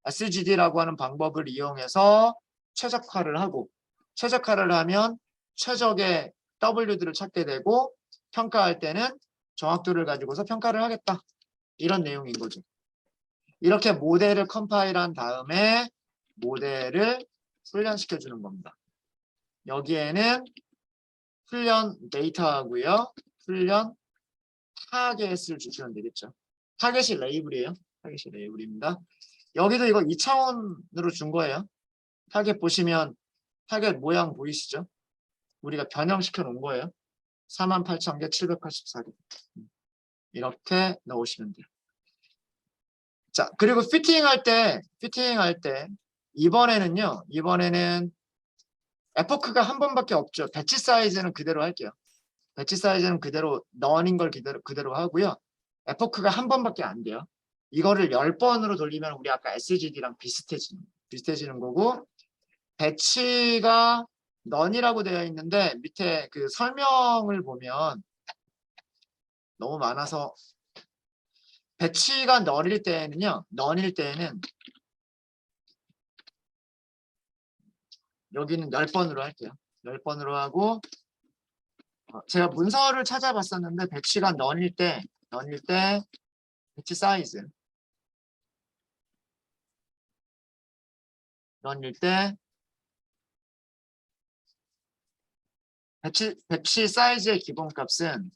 SGD라고 하는 방법을 이용해서 최적화를 하고 최적화를 하면 최적의 W들을 찾게 되고 평가할 때는 정확도를 가지고서 평가를 하겠다. 이런 내용인 거죠. 이렇게 모델을 컴파일한 다음에 모델을 훈련시켜 주는 겁니다. 여기에는 훈련 데이터하고요. 훈련 타겟을 주시면 되겠죠. 타겟이 레이블이에요. 타겟이 레이블입니다. 여기도 이거 2차원으로 준 거예요. 타겟 보시면 타겟 모양 보이시죠? 우리가 변형시켜 놓은 거예요. 48,000개, 784개. 이렇게 넣으시면 돼요. 자, 그리고 피팅할 때, 이번에는 에포크가 한 번밖에 없죠. 배치 사이즈는 그대로 할게요. 배치 사이즈는 그대로 넌인 걸 그대로 하고요. 에포크가 한 번밖에 안 돼요. 이거를 10번으로 돌리면 우리 아까 SGD랑 비슷해지는 거고, 배치가 넌이라고 되어 있는데 밑에 그 설명을 보면 너무 많아서 배치가 넌일 때는 여기는 10번으로 할게요. 10번으로 하고 제가 문서를 찾아봤었는데 배치가 넌일 때 배치 사이즈 넌일 때 배치 사이즈의 기본값은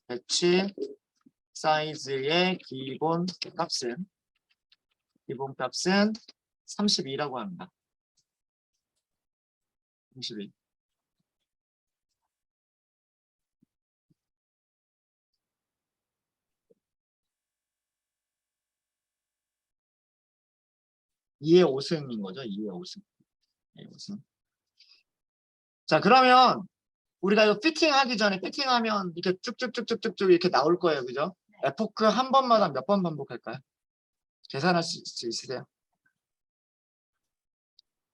32라고 합니다. 32. (2의 5승인 거죠. 2의 5승. 2의 5승. 자, 그러면 우리가 이거 피팅하기 전에 피팅하면 이렇게 쭉쭉쭉쭉쭉 이렇게 나올 거예요. 그죠? 에포크 한 번마다 몇 번 반복할까요? 계산할 수 있으세요?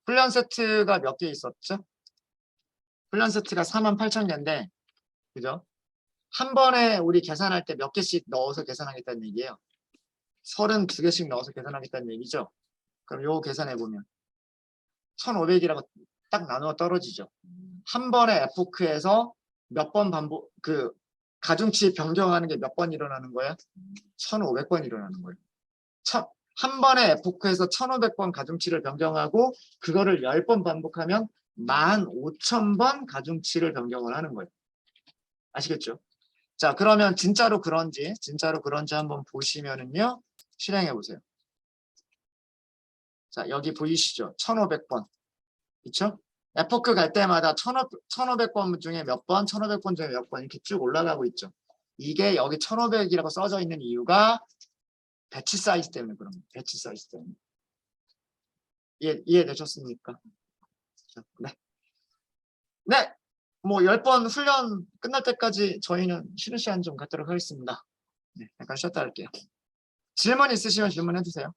훈련 세트가 몇 개 있었죠? 훈련 세트가 48,000개인데, 그죠? 한 번에 우리 계산할 때 몇 개씩 넣어서 계산하겠다는 얘기예요. 32개씩 넣어서 계산하겠다는 얘기죠. 그럼 요거 계산해보면 1,500이라고 딱 나누어 떨어지죠. 한 번에 에포크에서 몇 번 반복, 가중치 변경하는 게 몇 번 일어나는 거예요? 1,500번 일어나는 거예요. 한 번에 에포크에서 1,500번 가중치를 변경하고 그거를 10번 반복하면 15,000번 가중치를 변경을 하는 거예요. 아시겠죠? 자, 그러면 진짜로 그런지 한번 보시면은요. 실행해 보세요. 자, 여기 보이시죠? 1,500번. 그렇죠? 에포크 갈 때마다 1,500번 중에 몇 번, 1,500번 중에 몇 번 이렇게 쭉 올라가고 있죠. 이게 여기 1,500이라고 써져 있는 이유가 배치 사이즈 때문에 그런 거예요. 배치 사이즈 때문에. 이해되셨습니까? 네. 네. 뭐 10번 훈련 끝날 때까지 저희는 쉬는 시간 좀 갖도록 하겠습니다. 네, 잠깐 쉬었다 할게요. 질문 있으시면 질문해 주세요.